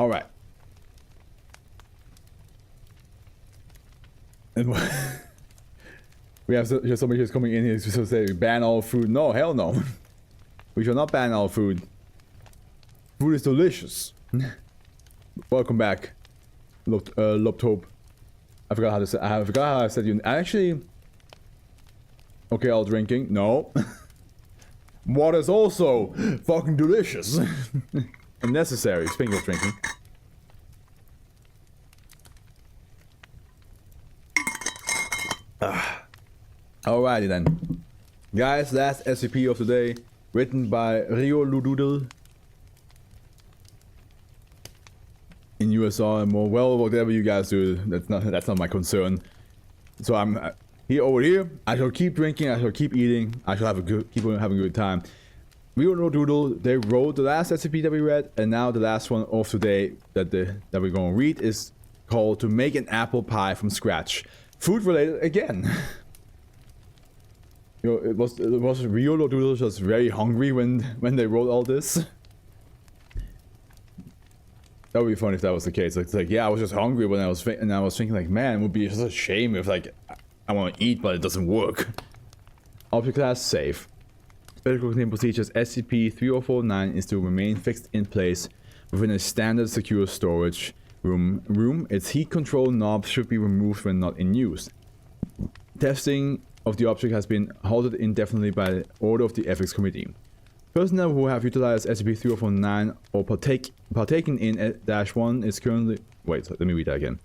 Alright. And we have somebody who's coming in here to say ban all food. No, hell no. We shall not ban all food. Food is delicious. Welcome back, Loptope. I forgot how to say. I forgot how I said you. Actually, okay, all drinking. No, water's also fucking delicious and necessary. Speaking of drinking. Alrighty then, guys. Last SCP of the day, written by Rio Ludoodle. In USR and more, well, whatever you guys do, that's not my concern. So I'm here over here. I shall keep drinking. I shall keep eating. I shall keep on having a good time. Rio Ludoodle, they wrote the last SCP that we read, and now the last one of today that we're gonna read is called "To Make an Apple Pie from Scratch." Food related again. You know, it was Rio Ludoodle just very hungry when they wrote all this. That would be fun if that was the case. It's like, yeah, I was just hungry when I was thinking like, man, it would be just a shame if like I want to eat but it doesn't work. Object class safe. Special containment procedures SCP-3049 is to remain fixed in place within a standard secure storage room. Its heat control knob should be removed when not in use. Testing of the object has been halted indefinitely by order of the Ethics Committee. Personnel who have utilized SCP-3049 or partaken in -1 is currently... Wait, let me read that again.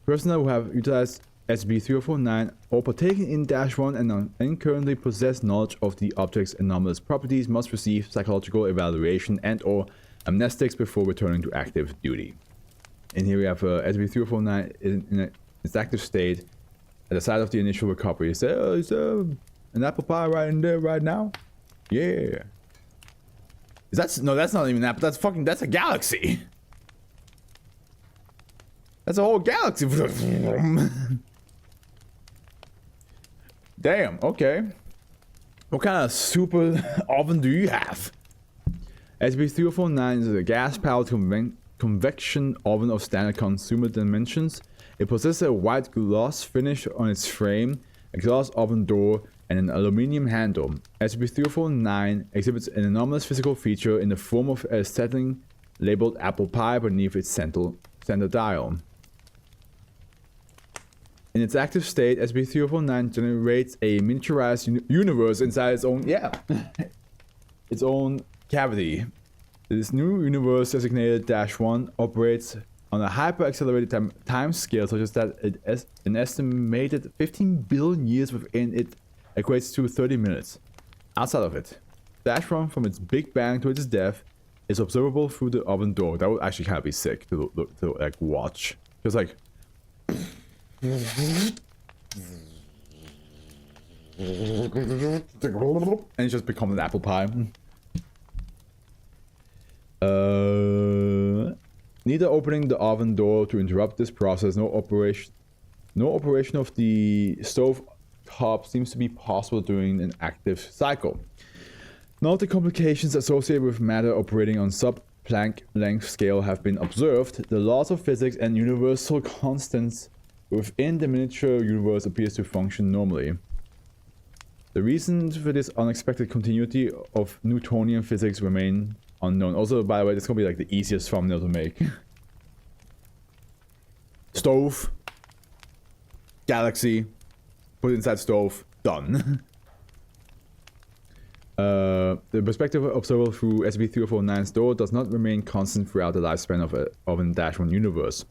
Personnel who have utilized SCP-3049 or partaken in -1 and currently possess knowledge of the object's anomalous properties must receive psychological evaluation and/or amnestics before returning to active duty. And here we have SCP-3049 in its active state at the side of the initial recovery. Is there an apple pie right in there right now? Yeah. No, that's not even an apple. That's a galaxy. That's a whole galaxy. Damn, okay. What kind of super oven do you have? SCP-3049 is a gas-powered convection oven of standard consumer dimensions. It possesses a white gloss finish on its frame, a glass oven door, and an aluminum handle. SCP-3049 exhibits an anomalous physical feature in the form of a setting labeled apple pie beneath its center dial. In its active state, SCP-3049 generates a miniaturized universe inside its own, its own cavity. This new universe, designated -1, operates on a hyper-accelerated time scale such as that an estimated 15 billion years within it equates to 30 minutes. Outside of it, -1 from its Big Bang to its death is observable through the oven door. That would actually kind of be sick to like watch. Just like and it just becomes an apple pie. Neither opening the oven door to interrupt this process, no operation of the stove top seems to be possible during an active cycle. None of the complications associated with matter operating on sub-Planck length scale have been observed. The laws of physics and universal constants within the miniature universe appears to function normally. The reasons for this unexpected continuity of Newtonian physics remain unknown. Also, by the way, this is gonna be like the easiest thumbnail to make. Stove. Galaxy. Put it inside stove. Done. The perspective observable through SCP-3049's door does not remain constant throughout the lifespan of an -1 universe.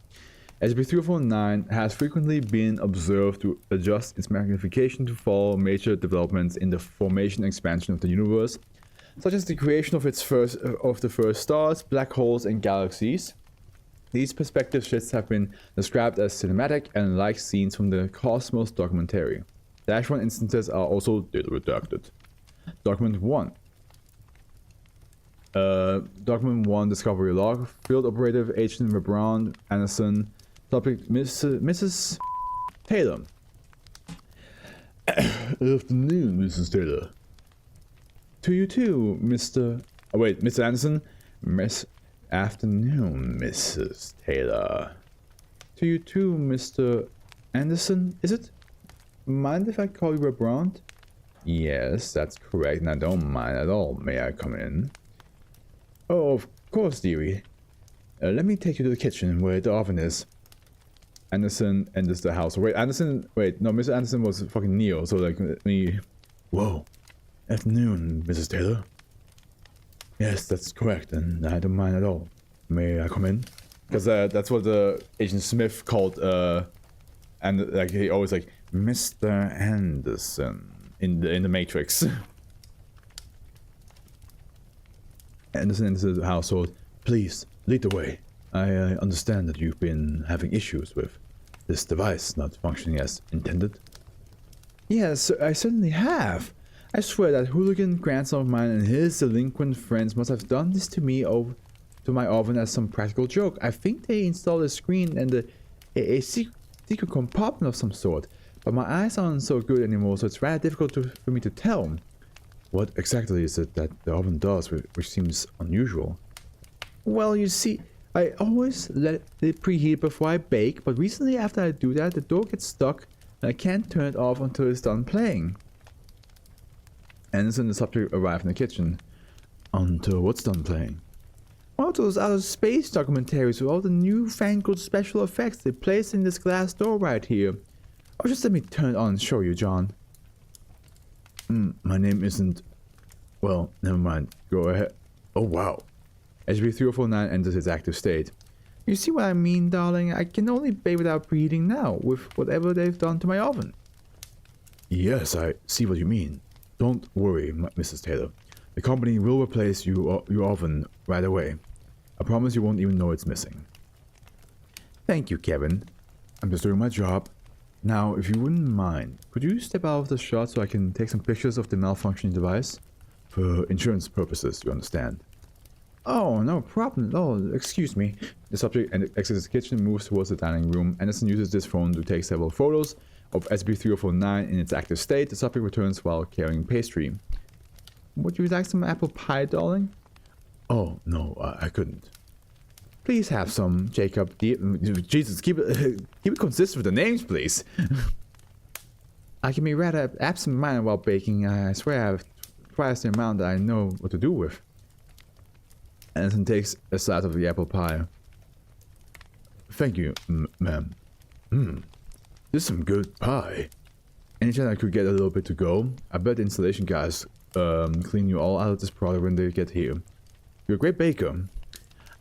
SCP-3049 has frequently been observed to adjust its magnification to follow major developments in the formation and expansion of the universe, such as the creation of the first stars, black holes, and galaxies. These perspective shifts have been described as cinematic and like scenes from the Cosmos documentary. -1 instances are also redacted. Document 1. Document 1 Discovery Log. Field Operative Agent LeBron Anderson. Topic Mrs. Taylor. Afternoon, Mrs. Taylor. To you too, Mr. Oh wait, Mr. Anderson. afternoon, Mrs. Taylor. To you too, Mr. Anderson, is it? Mind if I call you a Bront? Yes, that's correct, and I don't mind at all. May I come in? Oh, of course, dearie. Let me take you to the kitchen where the oven is. Anderson enters the house. Wait, no, Mr. Anderson was fucking Neo, so like, me. Whoa. Afternoon, Mrs. Taylor. Yes, that's correct, and I don't mind at all. May I come in? Because that's what Agent Smith called, and like he always like, Mr. Anderson in the Matrix. Anderson enters the household. Please, lead the way. I understand that you've been having issues with this device not functioning as intended. Yes, I certainly have. I swear that hooligan grandson of mine and his delinquent friends must have done this to me over to my oven as some practical joke. I think they installed a screen and a secret compartment of some sort, but my eyes aren't so good anymore, so it's rather difficult for me to tell. What exactly is it that the oven does, which seems unusual? Well, you see, I always let it preheat before I bake, but recently after I do that, the door gets stuck and I can't turn it off until it's done playing. Anderson and the subject arrive in the kitchen. Until what's done playing? All those outer space documentaries with all the newfangled special effects they placed in this glass door right here. Oh, just let me turn it on and show you, John. My name isn't... Well, never mind. Go ahead. Oh, wow. SCP-3049 enters its active state. You see what I mean, darling? I can only bake without preheating now, with whatever they've done to my oven. Yes, I see what you mean. Don't worry, Mrs. Taylor. The company will replace your oven right away. I promise you won't even know it's missing. Thank you, Kevin. I'm just doing my job. Now, if you wouldn't mind, could you step out of the shot so I can take some pictures of the malfunctioning device? For insurance purposes, you understand. Oh, no problem. Oh, excuse me. The subject exits the kitchen and moves towards the dining room. Anderson uses this phone to take several photos of SCP-3049 in its active state. The subject returns while carrying pastry. Would you like some apple pie, darling? Oh, no, I couldn't. Please have some, Jacob. Jesus, keep it consistent with the names, please. I can be rather absent-minded while baking. I swear I have twice the amount that I know what to do with. Anderson takes a slice of the apple pie. Thank you, ma'am. This is some good pie. Any chance I could get a little bit to go? I bet the installation guys clean you all out of this product when they get here. You're a great baker.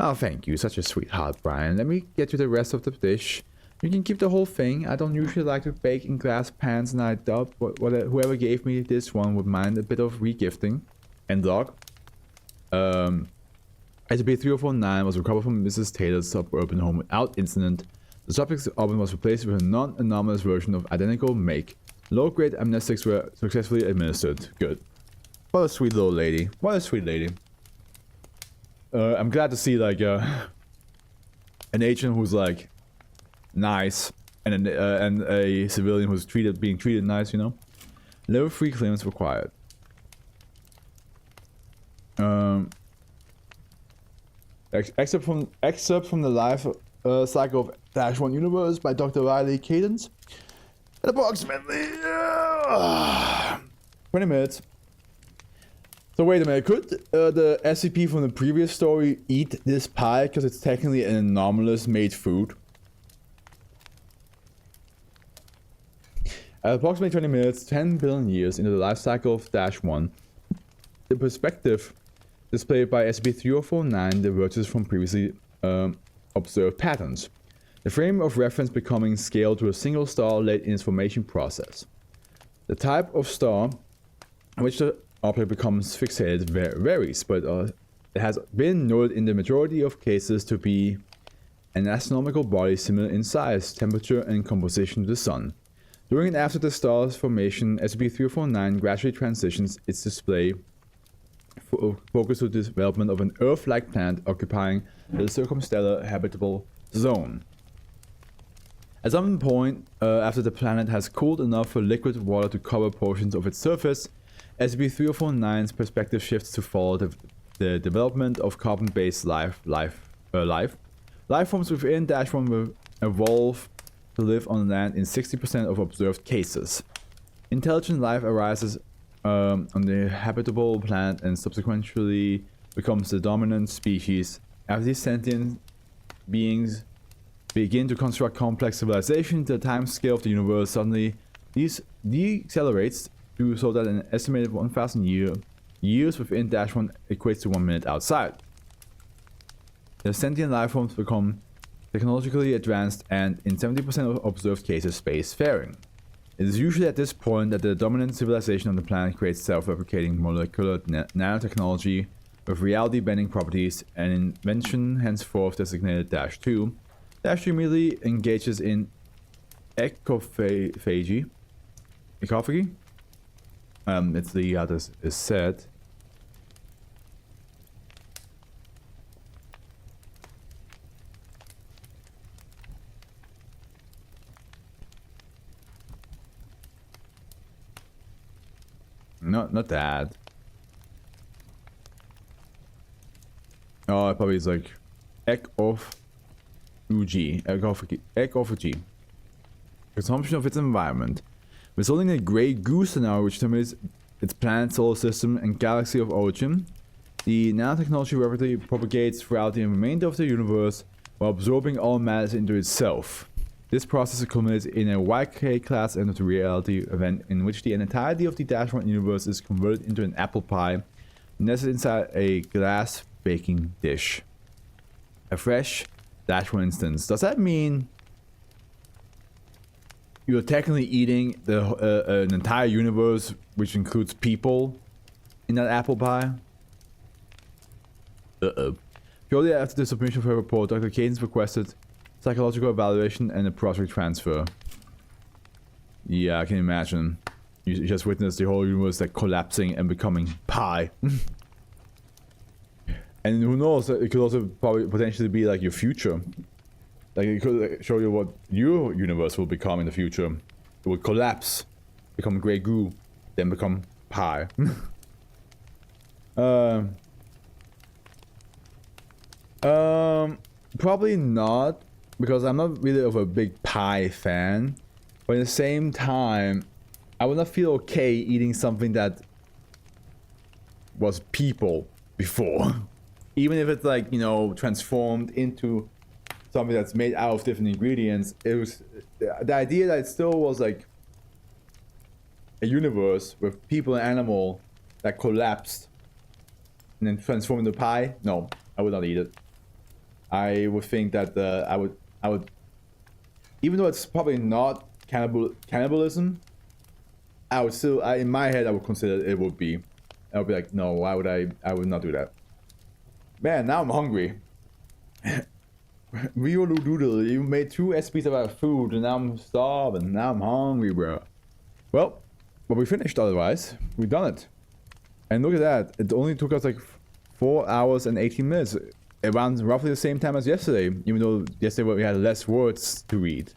Oh, thank you. Such a sweetheart, Brian. Let me get you the rest of the dish. You can keep the whole thing. I don't usually like to bake in glass pans, and I doubt whoever gave me this one would mind a bit of regifting. And log. SCP-3049 was recovered from Mrs. Taylor's suburban home without incident. The subject's oven was replaced with a non-anomalous version of identical make. Low-grade amnestics were successfully administered. Good. What a sweet little lady. What a sweet lady. I'm glad to see like an agent who's like nice and a civilian who's being treated nice, you know. Level 3 clearance required. Excerpt from the life cycle of -1 universe by Dr. Riley Cadence. At approximately 20 minutes. So wait a minute, could the SCP from the previous story eat this pie because it's technically an anomalous made food? At approximately 20 minutes, 10 billion years into the life cycle of -1, the perspective displayed by SCP-3049 diverges from previously observed patterns. The frame of reference becoming scaled to a single star late in its formation process. The type of star in which the object becomes fixated varies, but it has been noted in the majority of cases to be an astronomical body similar in size, temperature, and composition to the Sun. During and after the star's formation, SCP-3049 gradually transitions its display focus to the development of an Earth-like planet occupying the circumstellar habitable zone. At some point, after the planet has cooled enough for liquid water to cover portions of its surface, SCP-3049's perspective shifts to follow the the development of carbon-based life forms within -1 will evolve to live on land in 60% of observed cases. Intelligent life arises on the habitable planet and subsequently becomes the dominant species. As these sentient beings begin to construct complex civilization, the time scale of the universe suddenly decelerates so that an estimated 1,000 years within -1 equates to 1 minute outside. The sentient life forms become technologically advanced and, in 70% of observed cases, spacefaring. It is usually at this point that the dominant civilization on the planet creates self-replicating molecular nanotechnology with reality-bending properties, an invention henceforth designated -2. -2 immediately engages in ecophagy. It's the others is said. Not that. Oh, it probably is like ecophagy. Consumption of its environment, resulting in a grey goo scenario which determines its planet, solar system, and galaxy of origin. The nanotechnology rapidly propagates throughout the remainder of the universe while absorbing all matters into itself. This process culminates in a YK-class end of the reality event in which the entirety of the -1 universe is converted into an apple pie nestled inside a glass baking dish. A fresh -1 instance. Does that mean you're technically eating an entire universe which includes people in that apple pie? Shortly after the submission of her report, Dr. Cadence requested psychological evaluation and a project transfer. Yeah, I can imagine. You just witnessed the whole universe like collapsing and becoming pie. And who knows, it could also probably potentially be like your future. Like it could show you what your universe will become in the future. It will collapse, become grey goo, then become pie. Probably not, because I'm not really of a big pie fan. But at the same time, I would not feel okay eating something that was people before. Even if it's like, you know, transformed into something that's made out of different ingredients. It was the idea that it still was like a universe with people and animal that collapsed and then transformed into pie. No, I would not eat it. I would think that I would, even though it's probably not cannibalism, I would still, in my head, I would consider it would be. I would be like, no, why would I would not do that. Man, now I'm hungry. Rio Doodle, you made 2 SCPs about food and now I'm starving. Now I'm hungry, bro. Well, but we finished otherwise. We done it. And look at that. It only took us like 4 hours and 18 minutes. Around roughly the same time as yesterday. Even though yesterday we had less words to read.